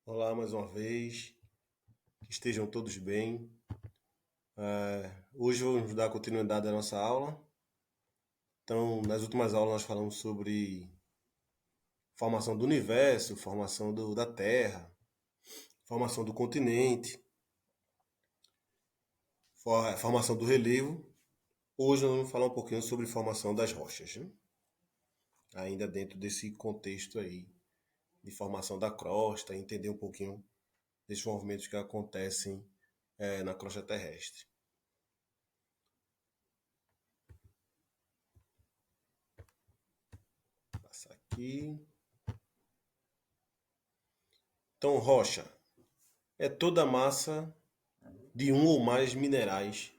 Olá mais uma vez, que estejam todos bem. Hoje vamos dar continuidade à nossa aula. Então, nas últimas aulas nós falamos sobre formação do universo, formação da Terra, formação do continente, formação do relevo. Hoje nós vamos falar um pouquinho sobre formação das rochas, né? Ainda dentro desse contexto aí de formação da crosta, entender um pouquinho desses movimentos que acontecem na crosta terrestre. Vou passar aqui. Então, rocha é toda a massa de um ou mais minerais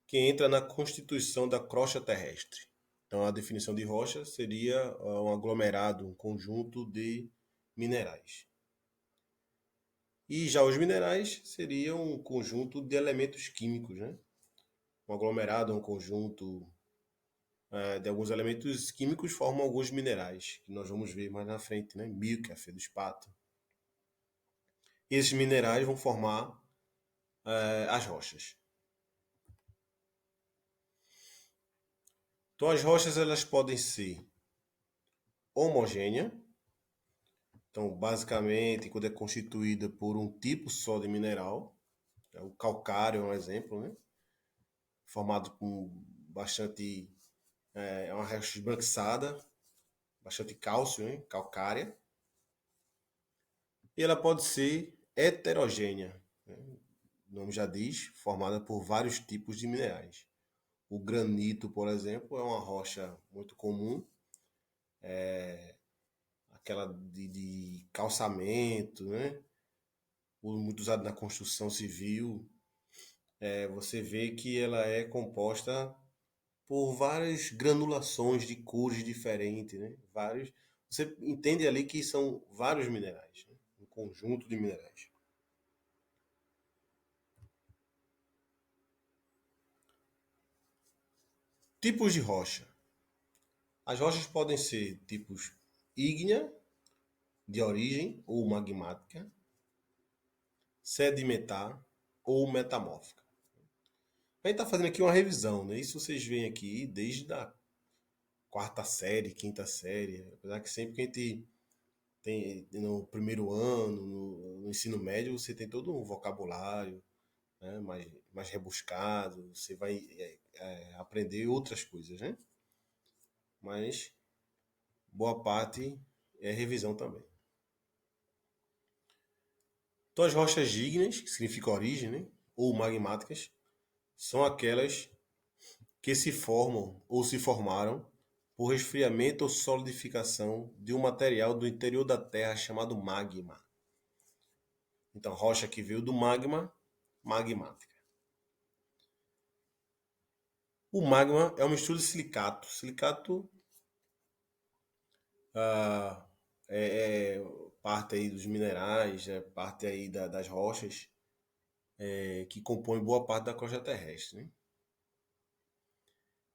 que entra na constituição da crosta terrestre. Então, a definição de rocha seria um aglomerado, um conjunto de minerais. E já os minerais seriam um conjunto de elementos químicos, né? Um aglomerado, um conjunto de alguns elementos químicos formam alguns minerais, que nós vamos ver mais na frente, né? Mílquica, feldespato. Esses minerais vão formar as rochas. Então, as rochas elas podem ser homogêneas. Então, basicamente, quando é constituída por um tipo só de mineral, o calcário é um exemplo, né? Formado com bastante, é uma rocha esbranquiçada, bastante cálcio, né? Calcária. E ela pode ser heterogênea, né? O nome já diz, formada por vários tipos de minerais. O granito, por exemplo, é uma rocha muito comum, aquela de calçamento, né? Muito usado na construção civil. Você vê que ela é composta por várias granulações de cores diferentes, né? Vários, você entende ali que são vários minerais, né? Um conjunto de minerais. Tipos de rocha. As rochas podem ser tipos ígnea, de origem ou magmática, sedimentar ou metamórfica. A gente está fazendo aqui uma revisão, né? Isso vocês veem aqui desde a quarta série, quinta série, apesar que sempre que a gente tem no primeiro ano, no ensino médio, você tem todo um vocabulário, né, mais rebuscado, você vai aprender outras coisas, né? Mas boa parte é revisão também. Então as rochas ígneas, que significa origem, né, ou magmáticas, são aquelas que se formam ou se formaram por resfriamento ou solidificação de um material do interior da Terra chamado magma. Então, rocha que veio do magma, magmática. O magma é uma mistura de silicato. Silicato ah, é parte aí dos minerais, é parte aí das rochas que compõem boa parte da crosta terrestre, né?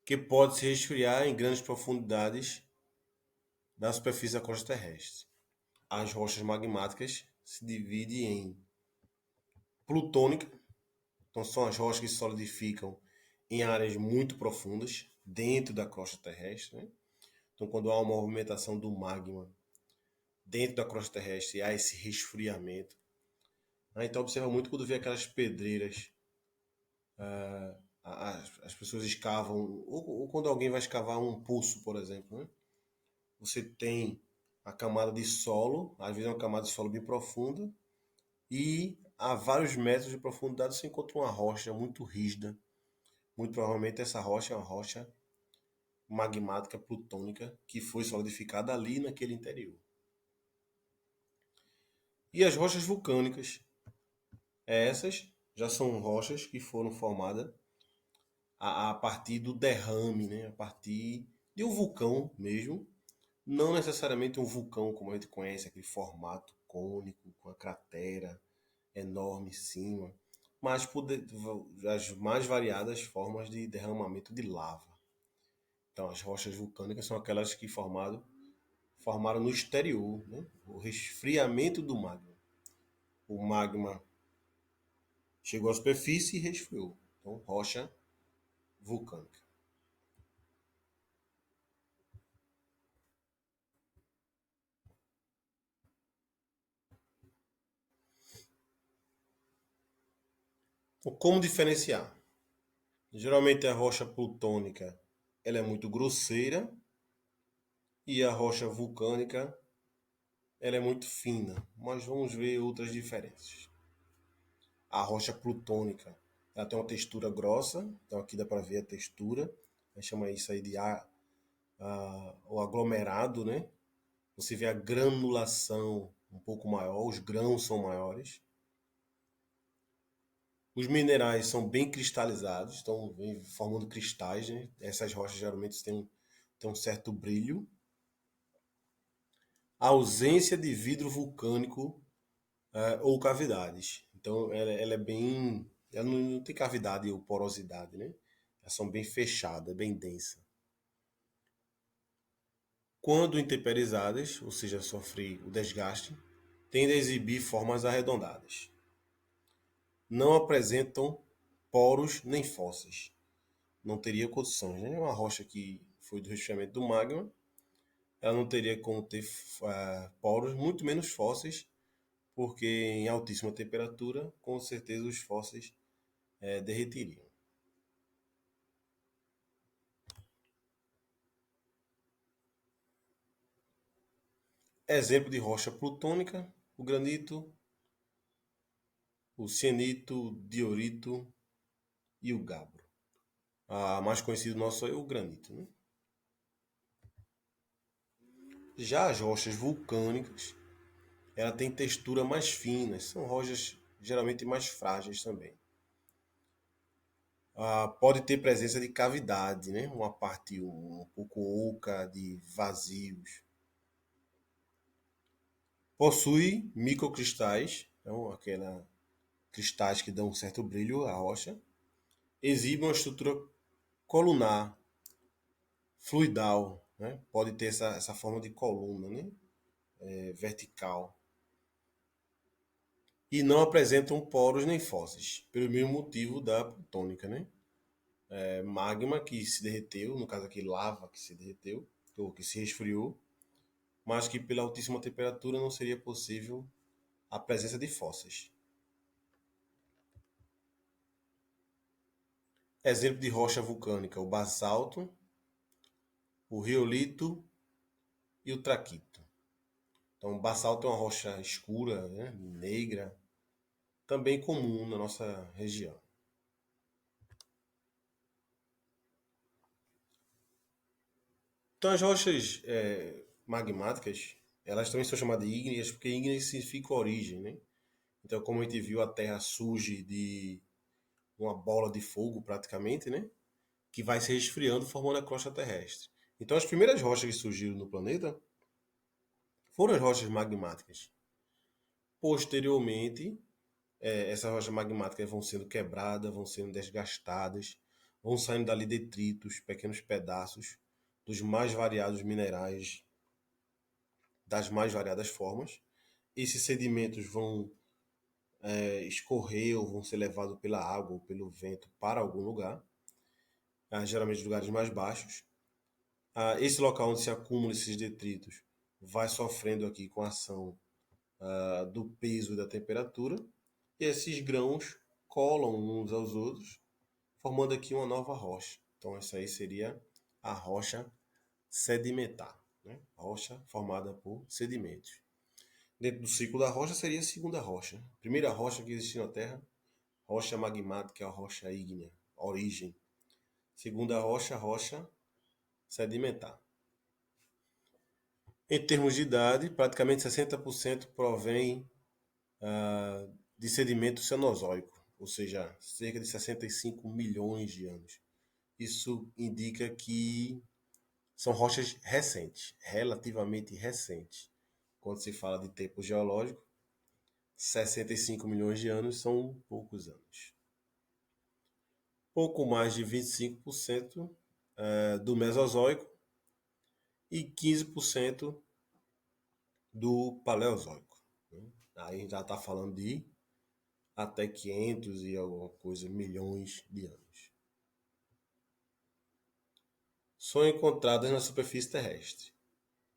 Que pode se resfriar em grandes profundidades da superfície da crosta terrestre. As rochas magmáticas se dividem em plutônica, então são as rochas que se solidificam em áreas muito profundas dentro da crosta terrestre, né? Então, quando há uma movimentação do magma dentro da crosta terrestre, há esse resfriamento. Então, observa muito quando vê aquelas pedreiras, as pessoas escavam, ou quando alguém vai escavar um poço, por exemplo, né? Você tem a camada de solo, às vezes é uma camada de solo bem profunda, e a vários metros de profundidade você encontra uma rocha muito rígida. Muito provavelmente essa rocha é uma rocha magmática plutônica que foi solidificada ali naquele interior. E as rochas vulcânicas, essas já são rochas que foram formadas a partir do derrame, né? A partir de um vulcão mesmo. Não necessariamente um vulcão como a gente conhece, aquele formato cônico, com a cratera enorme em cima, mas por as mais variadas formas de derramamento de lava. Então, as rochas vulcânicas são aquelas que formaram no exterior, né? O resfriamento do magma. O magma chegou à superfície e resfriou. Então, rocha vulcânica. Então, como diferenciar? Geralmente a rocha plutônica ela é muito grosseira e a rocha vulcânica ela é muito fina. Mas vamos ver outras diferenças. A rocha plutônica ela tem uma textura grossa, então aqui dá para ver a textura. A gente chama isso aí de o aglomerado, né? Você vê a granulação um pouco maior, os grãos são maiores. Os minerais são bem cristalizados, estão formando cristais, né? Essas rochas geralmente têm um certo brilho. A ausência de vidro vulcânico ou cavidades. Então ela é bem. Ela não tem cavidade ou porosidade, né? Elas são bem fechadas, bem densas. Quando intemperizadas, ou seja, sofre o desgaste, tendem a exibir formas arredondadas. Não apresentam poros nem fósseis. Não teria condições, né? Uma rocha que foi do resfriamento do magma, ela não teria como ter poros, muito menos fósseis, porque em altíssima temperatura, com certeza os fósseis derretiriam. Exemplo de rocha plutônica: o granito, o cianito, diorito e o gabbro. A mais conhecido nosso é o granito, né? Já as rochas vulcânicas, ela tem textura mais fina, são rochas geralmente mais frágeis também. Pode ter presença de cavidade, né? Uma parte um pouco oca, de vazios. Possui microcristais, então aquela cristais que dão um certo brilho à rocha. Exibe uma estrutura colunar, fluidal, né? Pode ter essa forma de coluna, né? Vertical. E não apresentam poros nem fósseis, pelo mesmo motivo da plutônica, né? Magma que se derreteu, no caso aqui lava que se derreteu, ou que se resfriou, mas que pela altíssima temperatura não seria possível a presença de fósseis. Exemplo de rocha vulcânica: o basalto, o riolito e o traquito. Então, o basalto é uma rocha escura, né, negra, também comum na nossa região. Então, as rochas magmáticas, elas também são chamadas de ígneas, porque ígneas significa origem, né? Então, como a gente viu, a Terra surge de uma bola de fogo, praticamente, né? Que vai se resfriando, formando a crosta terrestre. Então, as primeiras rochas que surgiram no planeta foram as rochas magmáticas. Posteriormente, essas rochas magmáticas vão sendo quebradas, vão sendo desgastadas, vão saindo dali detritos, pequenos pedaços dos mais variados minerais, das mais variadas formas. Esses sedimentos vão escorrer ou vão ser levados pela água ou pelo vento para algum lugar, geralmente lugares mais baixos. Esse local onde se acumulam esses detritos vai sofrendo aqui com a ação do peso e da temperatura, e esses grãos colam uns aos outros, formando aqui uma nova rocha. Então, essa aí seria a rocha sedimentar, né? Rocha formada por sedimentos. Dentro do ciclo da rocha seria a segunda rocha. Primeira rocha que existiu na Terra, rocha magmática, rocha ígnea, origem. Segunda rocha, rocha sedimentar. Em termos de idade, praticamente 60% provém de sedimento cenozoico, ou seja, cerca de 65 milhões de anos. Isso indica que são rochas recentes, relativamente recentes. Quando se fala de tempo geológico, 65 milhões de anos são poucos anos. Pouco mais de 25% do Mesozoico e 15% do Paleozoico, né? Aí a gente já está falando de até 500 e alguma coisa milhões de anos. São encontradas na superfície terrestre.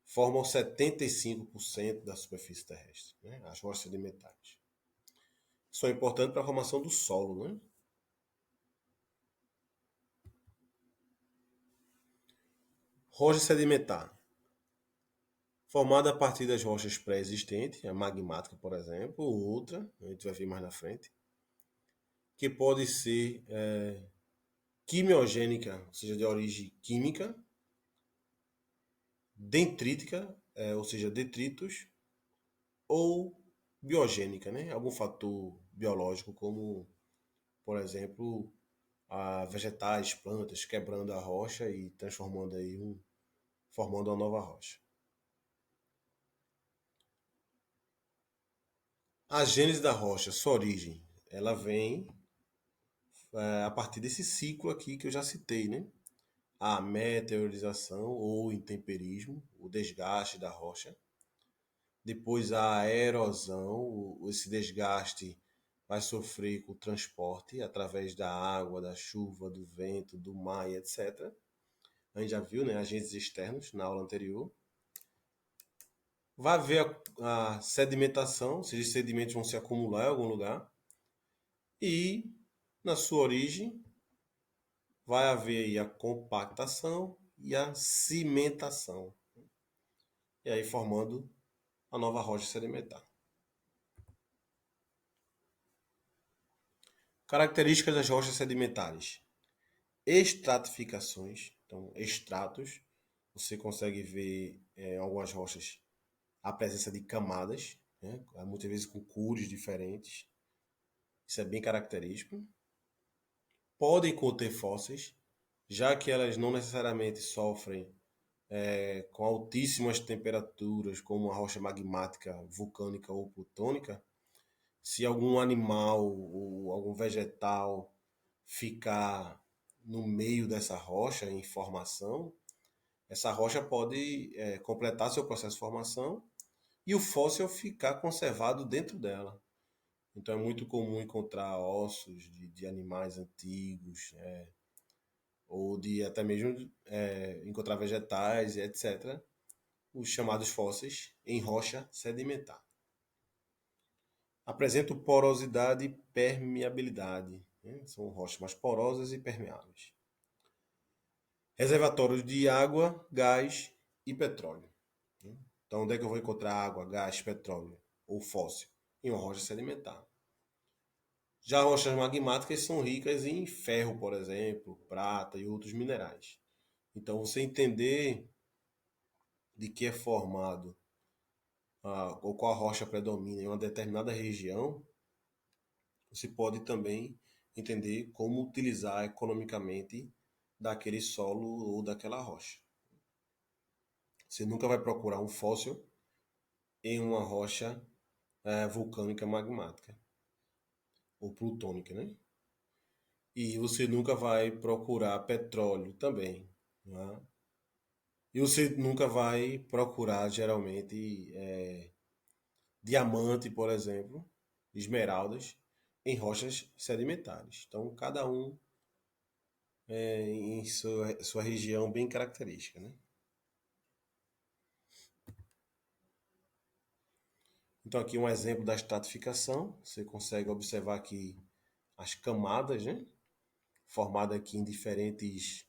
Formam 75% da superfície terrestre, né? As rochas sedimentares. São importantes para a formação do solo, né? Rocha sedimentar. Formada a partir das rochas pré-existentes, a magmática, por exemplo, ou outra, a gente vai ver mais na frente, que pode ser quimiogênica, ou seja, de origem química, dendrítica, ou seja, detritos, ou biogênica, né? Algum fator biológico, como, por exemplo, vegetais, plantas, quebrando a rocha e transformando aí formando uma nova rocha. A gênese da rocha, sua origem, ela vem a partir desse ciclo aqui que eu já citei, né? A meteorização ou intemperismo, o desgaste da rocha. Depois a erosão, esse desgaste vai sofrer com o transporte através da água, da chuva, do vento, do mar, etc. A gente já viu, né, agentes externos na aula anterior. Vai haver a sedimentação, ou seja, os sedimentos vão se acumular em algum lugar. E, na sua origem, vai haver aí a compactação e a cimentação. E aí formando a nova rocha sedimentar. Características das rochas sedimentares. Estratificações, então estratos. Você consegue ver em algumas rochas a presença de camadas, né? Muitas vezes com cores diferentes. Isso é bem característico. Podem conter fósseis, já que elas não necessariamente sofrem com altíssimas temperaturas, como a rocha magmática, vulcânica ou plutônica. Se algum animal ou algum vegetal ficar no meio dessa rocha em formação, essa rocha pode completar seu processo de formação e o fóssil ficar conservado dentro dela. Então é muito comum encontrar ossos de animais antigos, ou de até mesmo encontrar vegetais, etc., os chamados fósseis em rocha sedimentar. Apresentam porosidade e permeabilidade, né? São rochas mais porosas e permeáveis. Reservatórios de água, gás e petróleo. Então, onde é que eu vou encontrar água, gás, petróleo ou fóssil? Em uma rocha sedimentar. Já rochas magmáticas são ricas em ferro, por exemplo, prata e outros minerais. Então, você entender de que é formado ou qual rocha predomina em uma determinada região, você pode também entender como utilizar economicamente daquele solo ou daquela rocha. Você nunca vai procurar um fóssil em uma rocha vulcânica magmática ou plutônica, né? E você nunca vai procurar petróleo também, né? E você nunca vai procurar geralmente diamante, por exemplo, esmeraldas em rochas sedimentares. Então, cada um em sua região bem característica, né? Então, aqui um exemplo da estratificação. Você consegue observar aqui as camadas, né? Formadas aqui em diferentes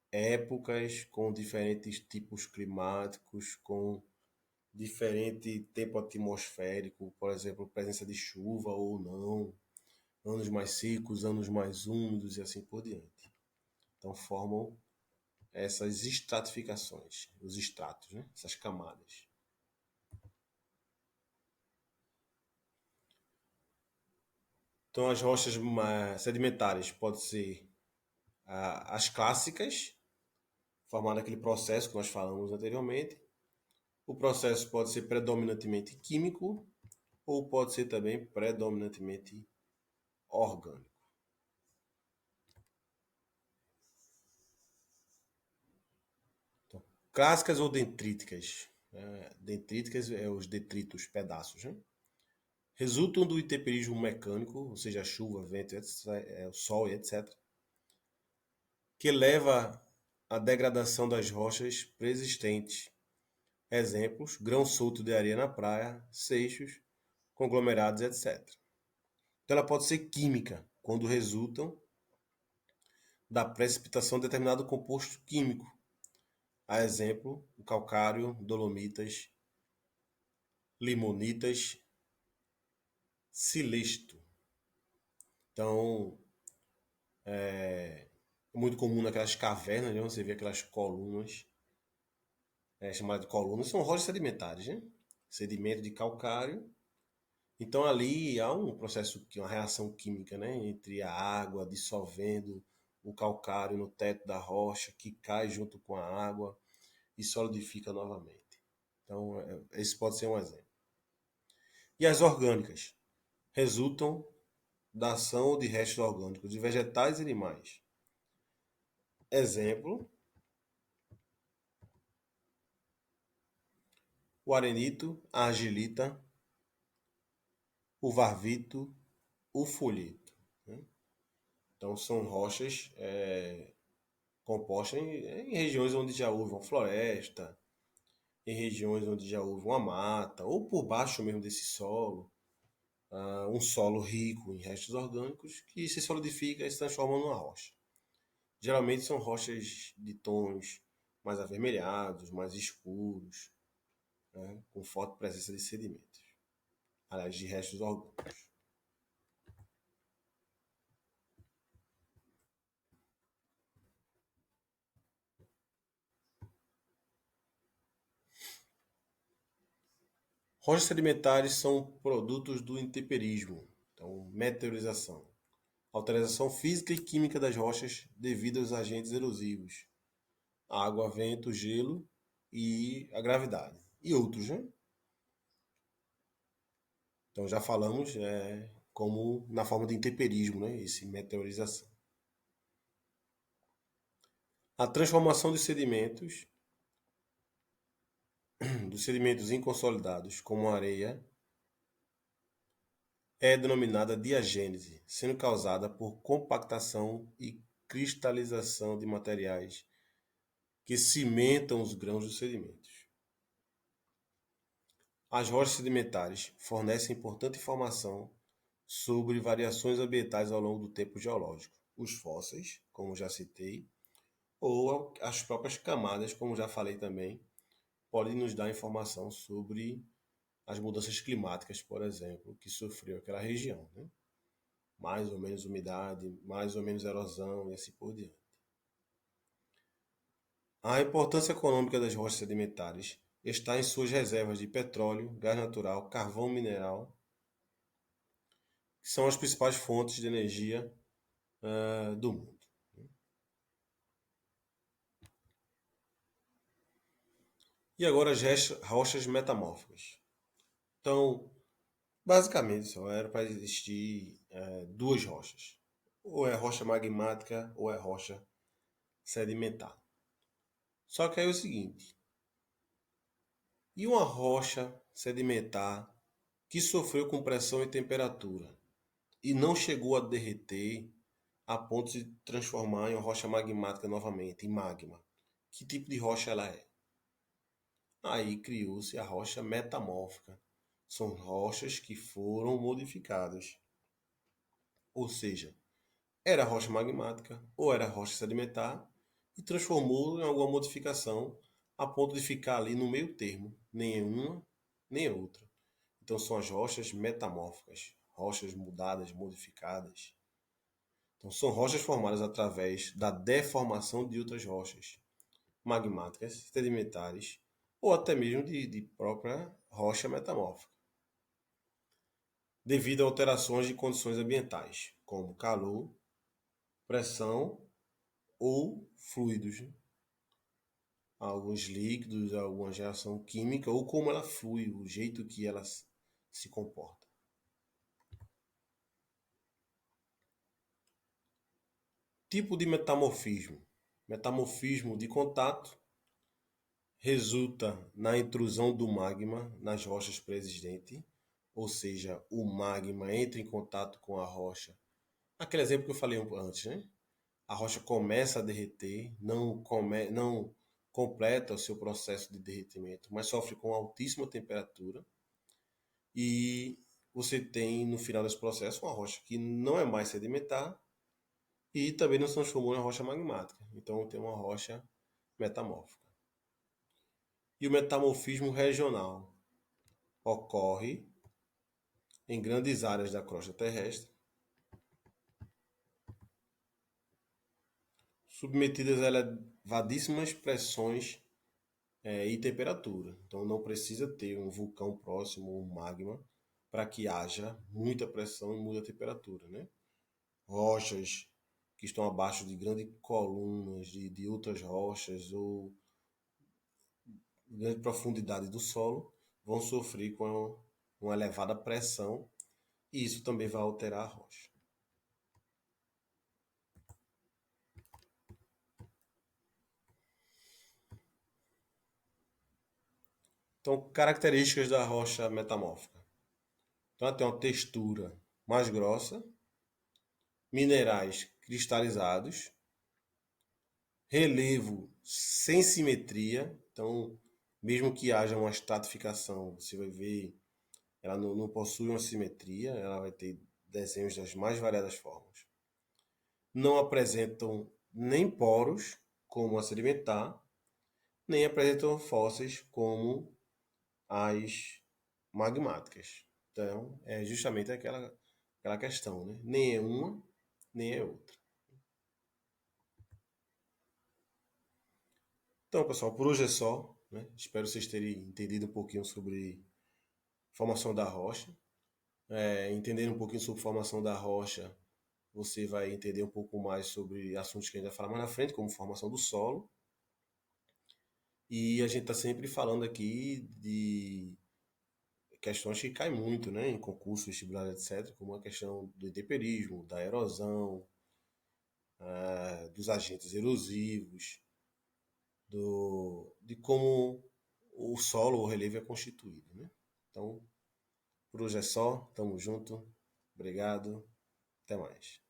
épocas, com diferentes tipos climáticos, com diferente tempo atmosférico, por exemplo, presença de chuva ou não, anos mais secos, anos mais úmidos e assim por diante. Então formam essas estratificações, os estratos, né? Essas camadas. Então as rochas sedimentares podem ser as clássicas, formando aquele processo que nós falamos anteriormente. O processo pode ser predominantemente químico ou pode ser também predominantemente orgânico. Então, clássicas ou dendríticas? Dendríticas é os detritos, pedaços, né? Resultam do intemperismo mecânico, ou seja, chuva, vento, o sol, etc., que leva à degradação das rochas preexistentes. Exemplos: grão solto de areia na praia, seixos, conglomerados, etc. Então, ela pode ser química, quando resultam da precipitação de determinado composto químico. A exemplo, o calcário, dolomitas, limonitas, silícito. Então, é muito comum naquelas cavernas, né? Você vê aquelas colunas, chamadas de colunas, são rochas sedimentares, né? Sedimento de calcário. Então ali há um processo, uma reação química, né? Entre a água dissolvendo o calcário no teto da rocha, que cai junto com a água e solidifica novamente. Então, esse pode ser um exemplo. E as orgânicas resultam da ação de restos orgânicos de vegetais e animais. Exemplo: o arenito, a argilita, o varvito, o folheto, né? Então são rochas compostas em regiões onde já houve uma floresta, em regiões onde já houve uma mata, ou por baixo mesmo desse solo, um solo rico em restos orgânicos que se solidifica e se transforma numa rocha. Geralmente são rochas de tons mais avermelhados, mais escuros, né, com forte presença de sedimentos, aliás, de restos orgânicos. Rochas sedimentares são produtos do intemperismo, então meteorização, alteração física e química das rochas devido aos agentes erosivos, água, vento, gelo e a gravidade, e outros, né? Então já falamos como na forma de intemperismo, né? Esse meteorização. A transformação dos sedimentos inconsolidados, como areia, é denominada diagênese, sendo causada por compactação e cristalização de materiais que cimentam os grãos dos sedimentos. As rochas sedimentares fornecem importante informação sobre variações ambientais ao longo do tempo geológico. Os fósseis, como já citei, ou as próprias camadas, como já falei também, podem nos dar informação sobre as mudanças climáticas, por exemplo, que sofreu aquela região, né? Mais ou menos umidade, mais ou menos erosão e assim por diante. A importância econômica das rochas sedimentares está em suas reservas de petróleo, gás natural, carvão mineral, que são as principais fontes de energia do mundo. E agora as rochas metamórficas. Então, basicamente, só era para existir duas rochas. Ou é rocha magmática ou é rocha sedimentar. Só que aí é o seguinte: e uma rocha sedimentar que sofreu com pressão e temperatura e não chegou a derreter a ponto de transformar em uma rocha magmática novamente, em magma? Que tipo de rocha ela é? Aí criou-se a rocha metamórfica. São rochas que foram modificadas. Ou seja, era rocha magmática ou era rocha sedimentar e transformou em alguma modificação a ponto de ficar ali no meio termo, nem uma nem outra. Então são as rochas metamórficas, rochas mudadas, modificadas. Então são rochas formadas através da deformação de outras rochas magmáticas, sedimentares ou até mesmo de própria rocha metamórfica, devido a alterações de condições ambientais, como calor, pressão ou fluidos, né? Alguns líquidos, alguma reação química ou como ela flui, o jeito que ela se comporta. Tipo de metamorfismo: metamorfismo de contato resulta na intrusão do magma nas rochas preexistentes, ou seja, o magma entra em contato com a rocha. Aquele exemplo que eu falei antes, né? A rocha começa a derreter, não completa o seu processo de derretimento, mas sofre com altíssima temperatura e você tem no final desse processo uma rocha que não é mais sedimentar e também não se transformou em rocha magmática. Então tem uma rocha metamórfica. E o metamorfismo regional ocorre em grandes áreas da crosta terrestre, submetidas a elevadíssimas pressões e temperatura. Então não precisa ter um vulcão próximo ou um magma para que haja muita pressão e muita temperatura, né? Rochas que estão abaixo de grandes colunas de outras rochas ou grande profundidade do solo vão sofrer com uma elevada pressão e isso também vai alterar a rocha. Então, características da rocha metamórfica. Então, ela tem uma textura mais grossa, minerais cristalizados, relevo sem simetria. Então, mesmo que haja uma estratificação, você vai ver, ela não possui uma simetria, ela vai ter desenhos das mais variadas formas. Não apresentam nem poros, como a sedimentar, nem apresentam fósseis, como as magmáticas. Então, é justamente aquela questão, né? Nem é uma, nem é outra. Então, pessoal, por hoje é só, né? Espero vocês terem entendido um pouquinho sobre formação da rocha. Entendendo um pouquinho sobre formação da rocha, você vai entender um pouco mais sobre assuntos que a gente vai falar mais na frente, como formação do solo. E a gente está sempre falando aqui de questões que caem muito, né, em concurso, vestibular, etc., como a questão do intemperismo, da erosão, dos agentes erosivos, de como o solo, o relevo é constituído, né? Então, por hoje é só, tamo junto, obrigado, até mais.